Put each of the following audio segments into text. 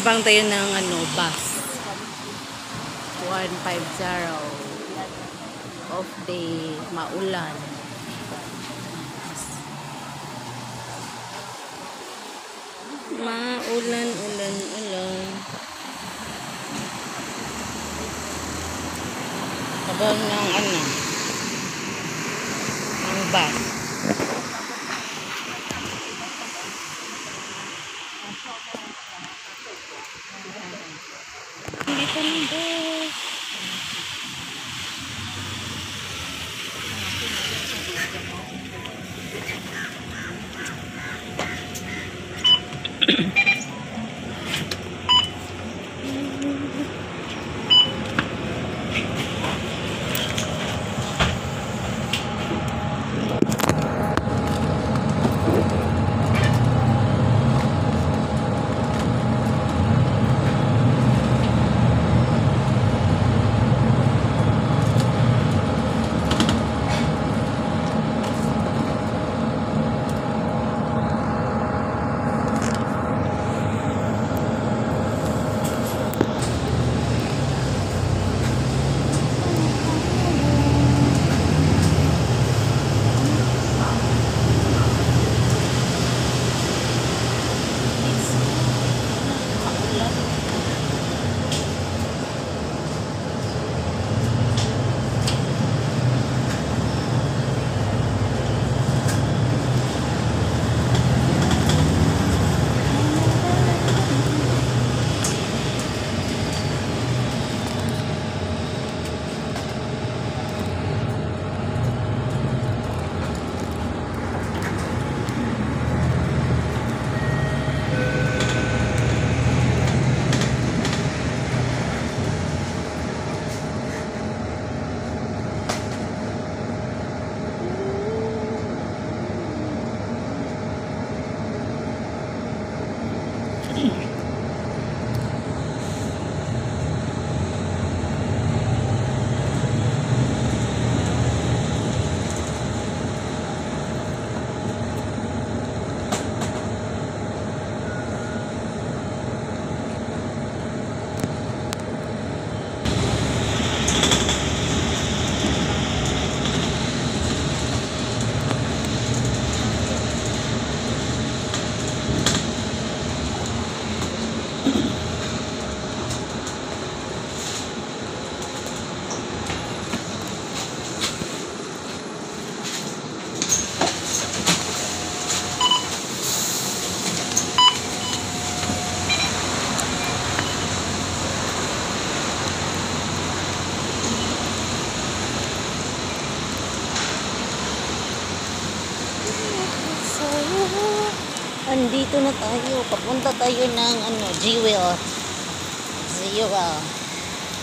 Abang tayo ng ano, bus. 150. Off day, maulan. Maulan, ulan, ulan. Abang ng ano, ng bus. Dito ng bus. Andito na tayo. Papunta tayo ng ano, Jewel. Jewel.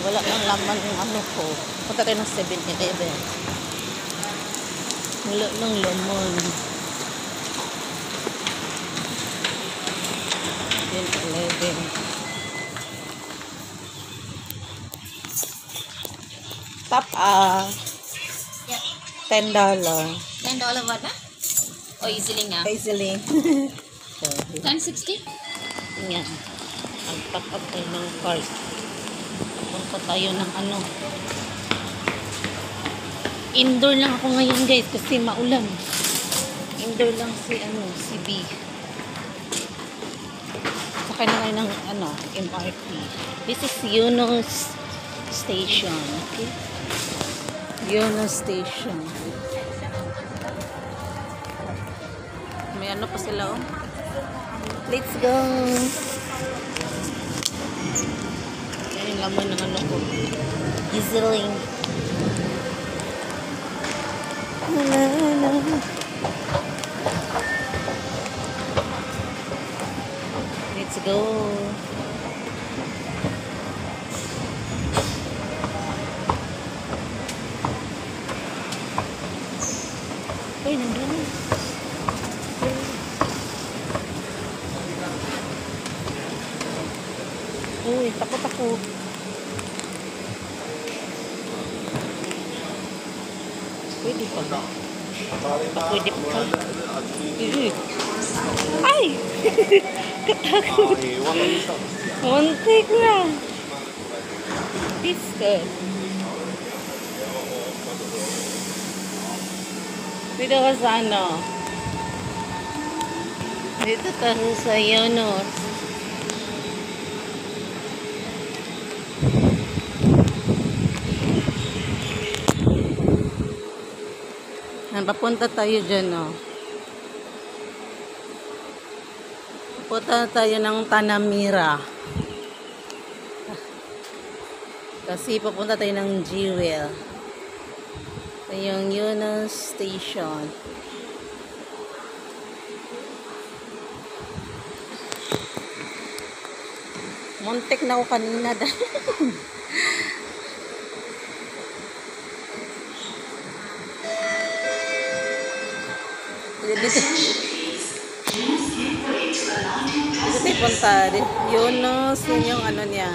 Wala nang laman ng ano ko. Punta tayo ng 7-Eleven. Wala nang laman. 7-Eleven. Top $10. $10 ba na? O easily nga? Easily. 10.60? Yan. Mag-top up tayo ng card. Punta tayo ng ano. Indoor lang ako ngayon guys kasi maulan. Indoor lang si B. Sakay na tayo ng ano, MRT. This is Yunus Station. Okay? Yunus Station. May ano pa sila oh. Let's go. Yan yung laman ng ano ko. Easily. Let's go. Uy, nandun. Uy, takot ako. Pwede pa ba? Pwede pa ka? Ay! Katakot. Muntik na. Biscuit. Dito ka sa ano? Dito tayo sa Yonos. Papunta tayo dyan, no? Papunta tayo ng Tanamira. Kasi papunta tayo ng Jewel. Ito yung Yonos Station. Muntik na ako kanina dahil. Dito tayo punta. Yonos, yun yung ano niya.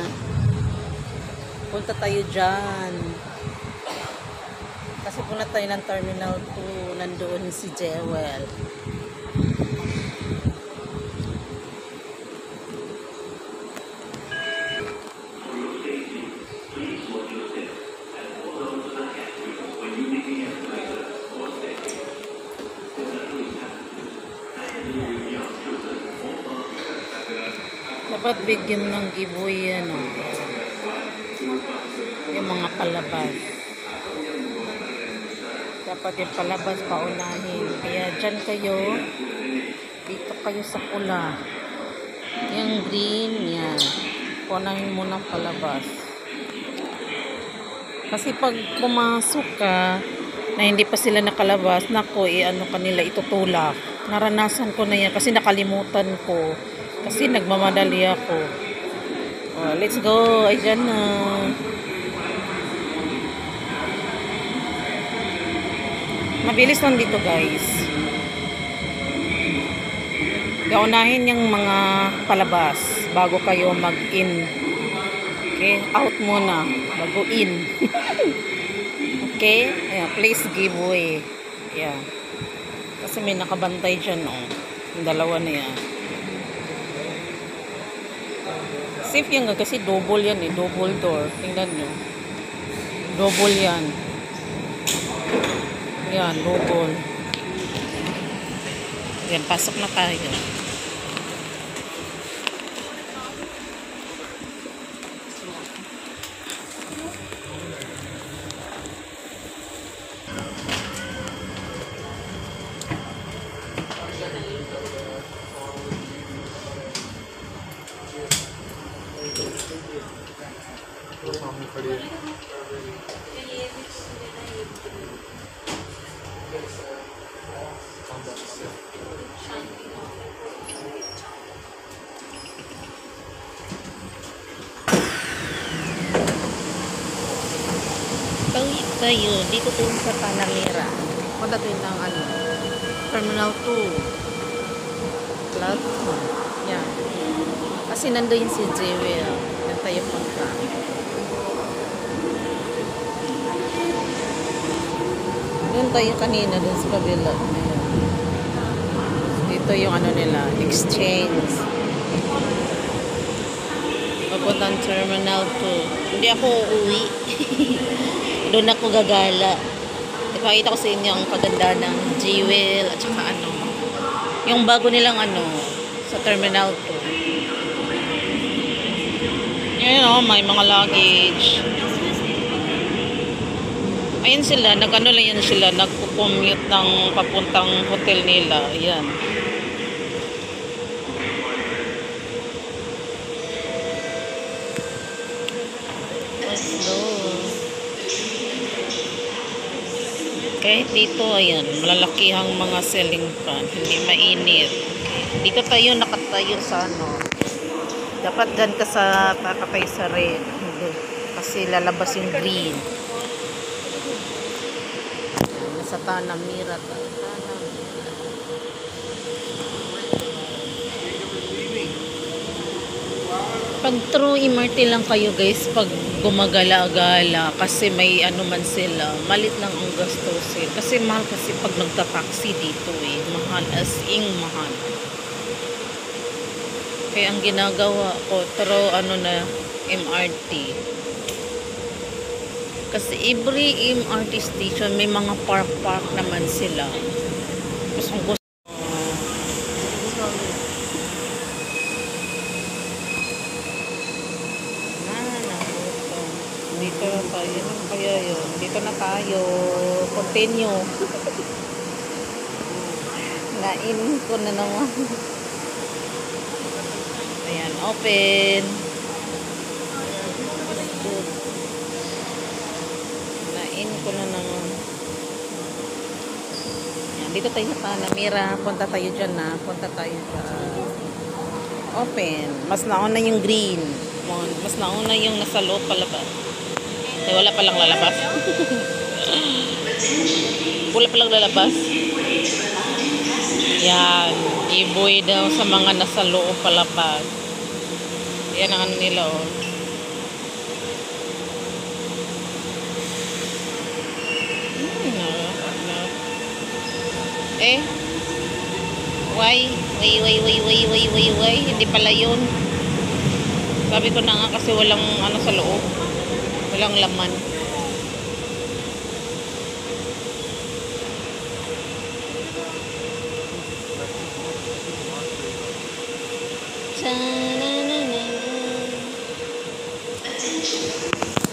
Punta tayo dyan. Kasi punta tayo ng Terminal 2. Nandoon si Jewel. Dapat bigyan ng giveaway yan, oh. Yung mga palabas. Dapat yung palabas paunahin. Kaya dyan kayo. Dito kayo sa pula. Yung green, yan. Paunahin mo ng palabas. Kasi pag pumasok ka, na hindi pa sila nakalabas, nako, ano kanila itutulak. Naranasan ko na yan kasi nakalimutan ko. Kasi nagmamadali ako. Oh, let's go. Ay, dyan na. Mabilis lang dito, guys. Gaunahin yung mga palabas bago kayo mag-in. Okay? Out muna. Bago in. Okay? Ayan, place giveaway. Ayan. Kasi may nakabantay dyan, oh. Yung dalawa na yan. Safe yan kasi double yan eh. Double door. Tingnan nyo. Double yan. Yan, double. Yan, pasok na tayo. Tayo, dito tayo sa Tanamira. Punta tayo ng ano, Terminal 2. Platform. Yan. Kasi nandoon si Jewel. Yan tayo punta. Doon tayo kanina, doon sa kabila. Ayan. Dito yung ano nila, exchange. Papuntang Terminal 2. Hindi ako uuwi. Doon ako gagala. Ipakita ko sa inyo ang kaganda ng Jewel at saka ano. Yung bago nilang ano sa Terminal 2. Ayan o, may mga luggage. Ayan sila, nag-ano lang yan sila, nagpo-commute ng papuntang hotel nila. Ayan. Okay, dito ayan, malalakihang mga ceiling fan, hindi mainit. Dito tayo nakatayo sa ano. Dapat dyan ka sa takatay sa red. Hindi, kasi lalabas yung green. Nasa Tanamira tayo. Pag true MRT lang kayo guys, pag gumagala-gala, kasi may ano man sila, malit lang ang gastusin. Kasi mahal kasi pag nagta-taxi dito eh. Mahal, as in mahal. Kaya ang ginagawa ko, through ano na, MRT. Kasi every MRT station, may mga park naman sila. Gustong gusto. Dito na tayo. Ano kaya yun? Dito na tayo. Continue. Nain ko na naman. Ayan, open. Nain ko na naman. Ayan, dito tayo sa Panamera. Punta tayo dyan na. Punta tayo sa open. Mas nauna yung green. Mas nauna yung nasa loob palabas. Eh, wala palang lalabas. Wala palang lalabas. Yan. Iboy daw sa mga nasa loob palabas. Yan ang ano nila, oh. Eh? Why? Hindi pala yun. Sabi ko na nga kasi walang ano sa loob. Walang laman.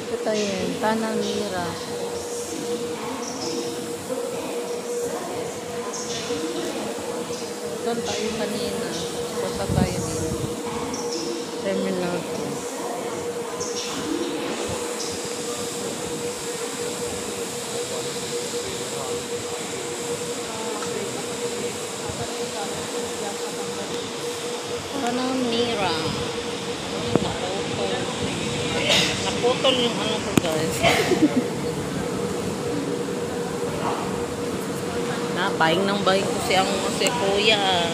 Ito tayo, Panamera. Doon tayo kanina. Punta tayo dito. Terminal 2. Panamera. Naputol yung ano ko, guys. Buying ng buying ko si kuya.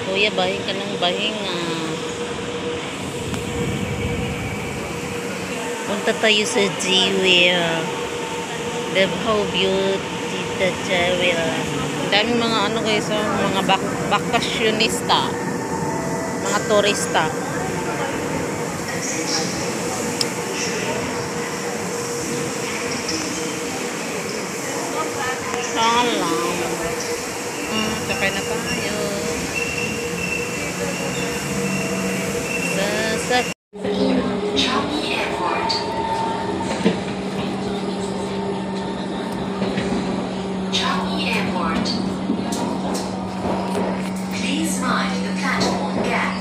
Kuya, buying ka ng buying. Punta tayo sa Jewel. Davao Beauty the Jewel. Ang daming mga ano guys, mga bakasyonista. Mga turista. Salam. Sakay na tayo. Changi Airport. Changi Airport. Please mind the platform gap.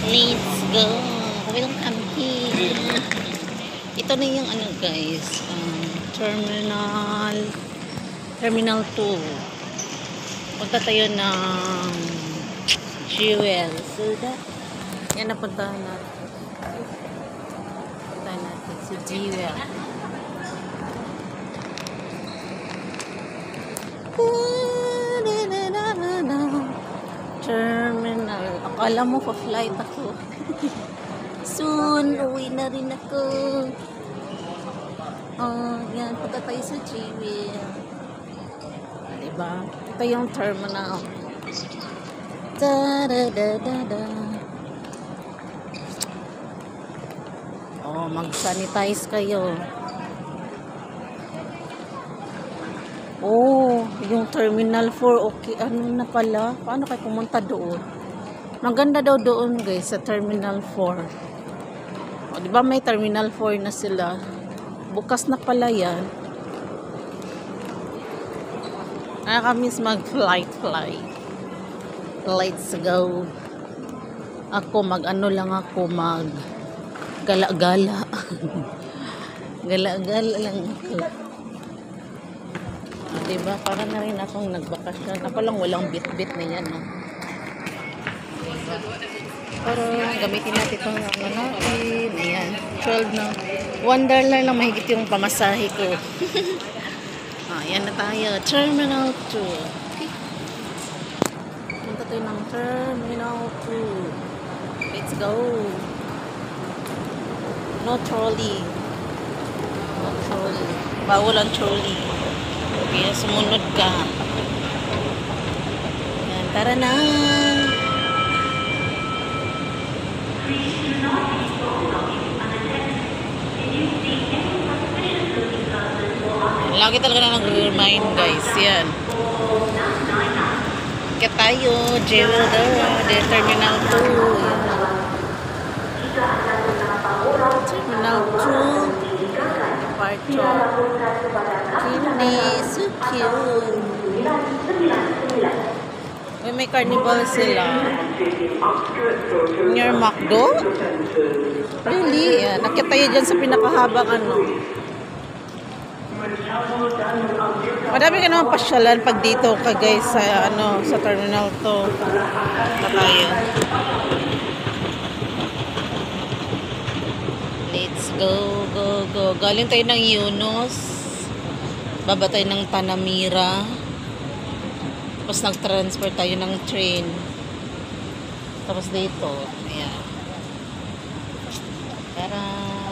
Let's go. Welcome here. Ito na yung ano guys. Terminal 2. Punta tayo ng Jewel. So yan na puntahan natin. Puntahan natin si Jewel. Terminal. Akala mo pa flight ako. Soon, uwi na rin ako. Yan. Punta tayo sa Jewel. Diba? Ito yung terminal. Da-da-da-da-da. Mag-sanitize kayo. Yung Terminal 4, okay, ano na pala? Paano kayo pumunta doon? Maganda daw doon guys, sa Terminal 4. Di ba may Terminal 4 na sila? Bukas na pala yan. Nakakamiss mag-flight. Let's go. Ako, mag-ano lang ako, mag-gala-gala. Gala-gala lang ako. Diba? Para na rin akong nagbakasyon. Ako lang walang bit-bit na yan. karon gamitin natin itong ano natin. Ayan, 12 na. $1 lang mahigit yung pamasahe ko. Ayan na tayo. Terminal 2. Okay. Punta tayo ng Terminal 2. Let's go. No trolley. No trolley. Bawal ang trolley. Kaya sumunod ka. Ayan, tara na. Lagi talaga na nag-remind guys. Yan. Kaya tayo. Jewel the Terminal 2. Yan. Terminal 2. Departure. Kini. So cute. May carnival sila. Near McDo? Really? Yan. Nakita tayo dyan sa pinakahabang ano. Madami ka naman pasyalan pag dito ka guys sa ano sa Terminal 2. Na tayo. Let's go, go, go. Galing tayo ng Yunus. Baba tayo ng Tanamira. Tapos nag-transfer tayo ng train. Tapos dito. Ayan. Tara.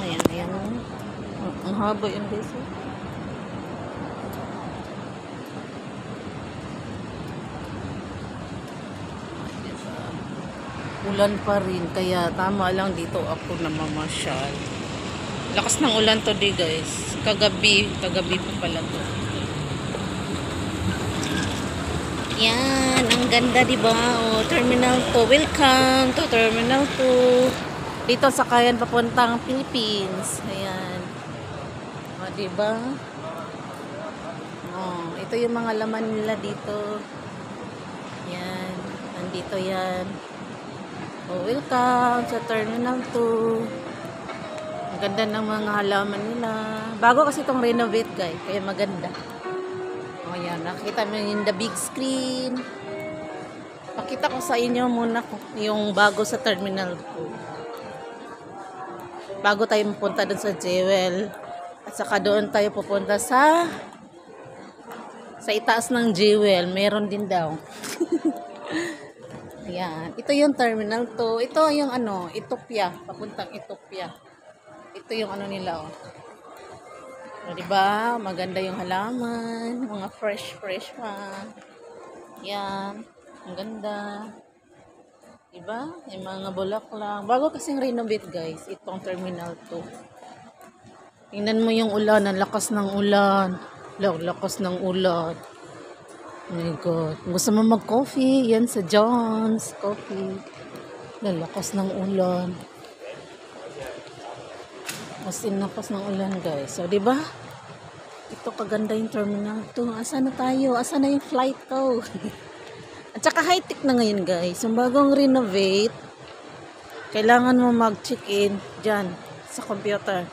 Ayan, ayan. Ang haba yun guys. Ulan pa rin, kaya tama lang dito ako namamasyal. Lakas ng ulan to di guys. Kagabi pa pala to. Yan, ang ganda diba? Oh, Terminal 2. Welcome to Terminal 2. Dito sakayan papuntang Philippines. Ayan. O, diba? Oh, ito yung mga laman nila dito. Yan. Nandito yan. Oh, welcome sa Terminal 2. Ang ganda ng mga halaman nila. Bago kasi itong renovate guys, kaya maganda. O yan, nakita mo yung the big screen. Pakita ko sa inyo muna yung bago sa Terminal 2. Bago tayo pupunta dun sa Jewel. At saka doon tayo pupunta sa itaas ng Jewel. Meron din daw. Ayan. Ito yung Terminal 2. Ito yung ano, Ethiopia. Papuntang Ethiopia. Ito yung ano nila, oh. O, diba? Maganda yung halaman. Mga fresh pa. Yan. Ang ganda. Diba? Yung mga bulaklak. Bago kasing renovate, guys. Itong Terminal 2. Tingnan mo yung ulan. Ang lakas ng ulan. Lakas ng ulan. Oh my God. Gusto mo mag-coffee? Yan sa John's Coffee. Lalakas ng ulan. Mas inakas ng ulan guys. So, diba? Ito kaganda yung Terminal 2. Asa na tayo? Asa na yung flight ko? At saka high-tech na ngayon guys. Yung bagong renovate, kailangan mo mag-check-in dyan sa computer.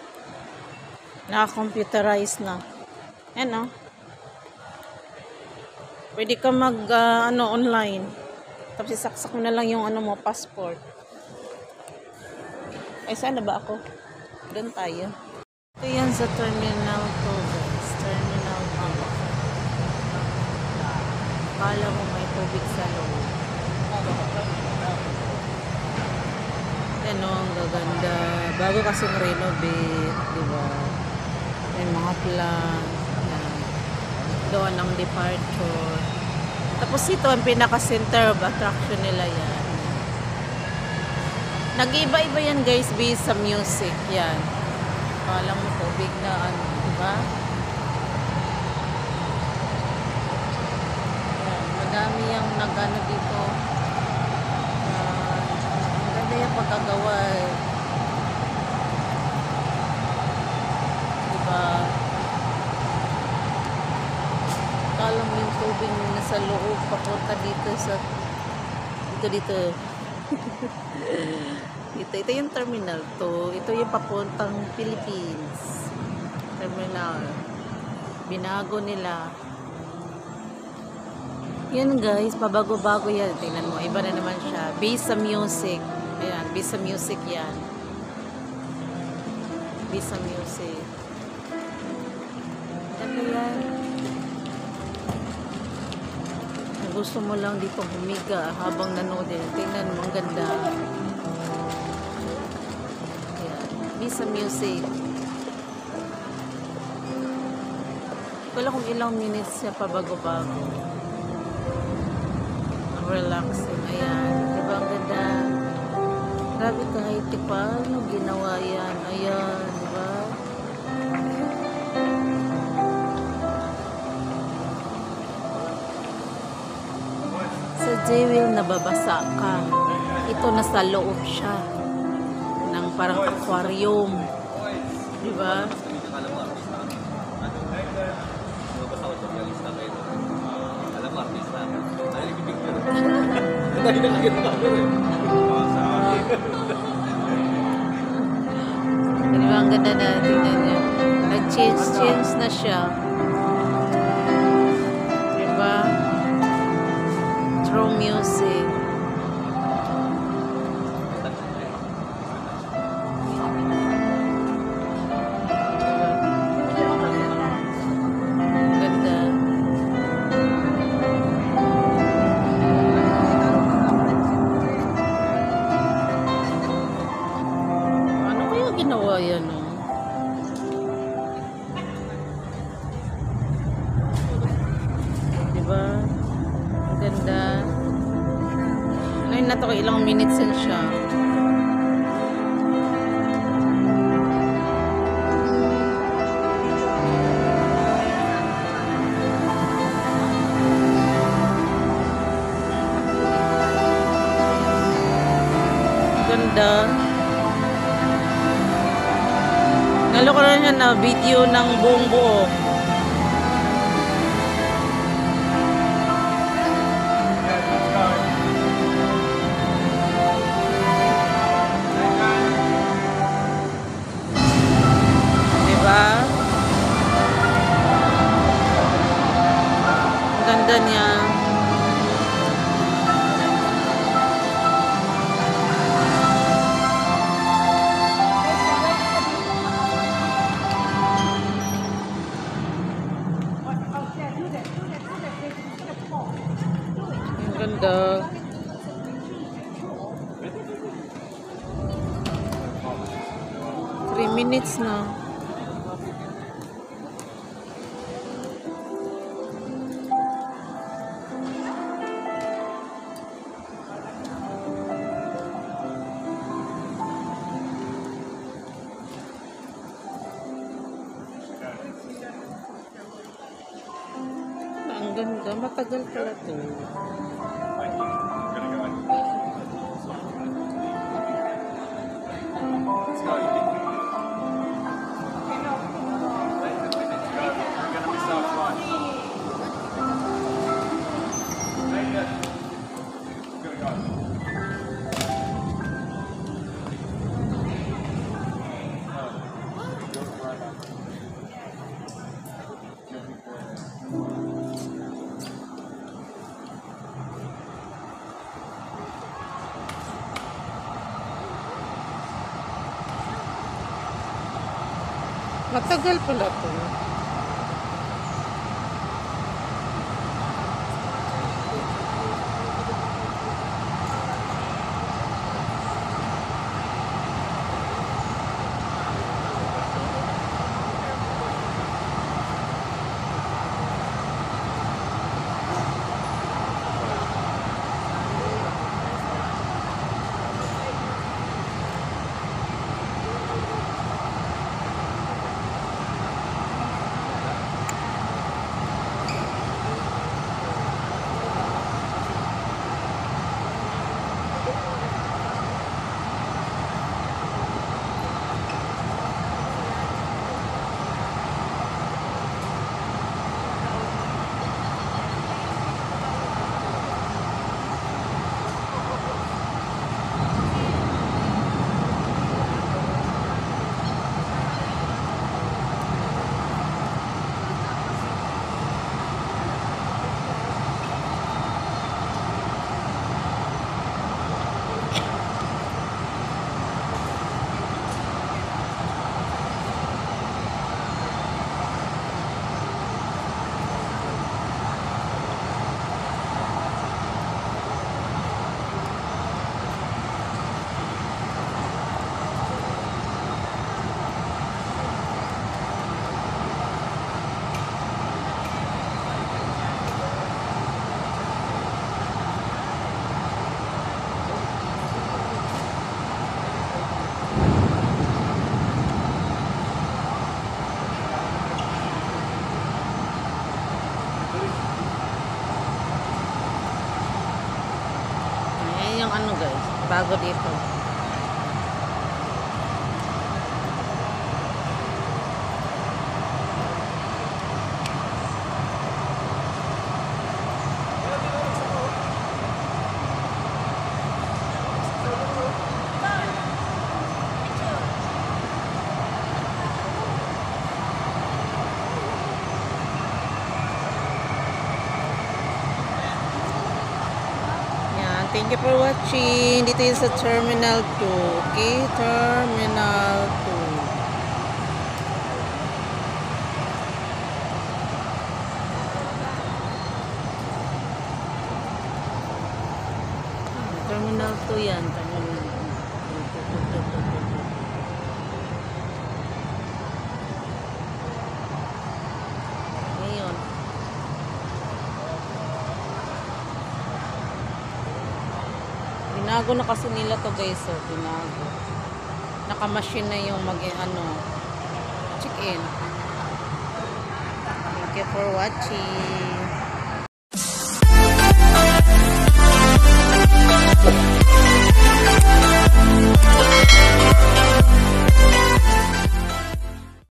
Naka-computerize na. Yan o. Pwede ka mag online. Tapos isaksak mo na lang yung ano mo, passport. Ay, saan na ba ako? Doon tayo. Ito yan sa Terminal 2, guys. Terminal 2. Kala mo may tubig sa loob. Yan o, ang gaganda. Bago kasing renovate, diba? May mga plan. Doon ang departure. Tapos ito ang pinaka-center of attraction nila yan. Nag-iba-iba yan guys based sa music. Yan. Kala mo tubig na ano, diba? Yan. Madami yung nag-ano dito. Ang ganda yung pagkagawa. Diba? Alam mo yung tubig na sa loob papunta dito sa dito ito yung Terminal 2. Ito yung papuntang Philippines Terminal. Binago nila yan guys, pabago-bago yan. Tingnan mo, iba na naman siya based sa music. Ayan, Visa Music yan. Visa Music. Ganda yan. Kung gusto mo lang dito humiga habang nanood din. Tingnan mo, ang ganda. Ayan, Visa Music. Wala kung ilang minutes siya pabago-bago. Relaxing. Ayan. Diba ang ganda? Grabe kahit paano ginawa yan. Ayan. Diba? Sa Jewel nababasa ka. Ito nasa loob siya. Ng parang aquarium. Diba? Diba ang ganda na tingnan niyo. Nag-change na siya. Diba? Throw music. Ganda. Ano kaya ginawa yan, oh? Diba? Ang ganda. Ngayon na to, ilang minutes yan siya. Ganda. Nalo ko na siya na video ng buong buo. Diba? Ang ganda niya. Ang ganda. Three minutes na. Ang ganda. Matagal pala to. Matagal pala to. bago dito. Thank you for watching. Dito yun sa Terminal 2. Okay? Terminal 2. Terminal 2 yan. Terminal 2. Ngayon. Binago na kasi nila to guys, so binago. Naka-machine na yung check-in. Thank you for watching.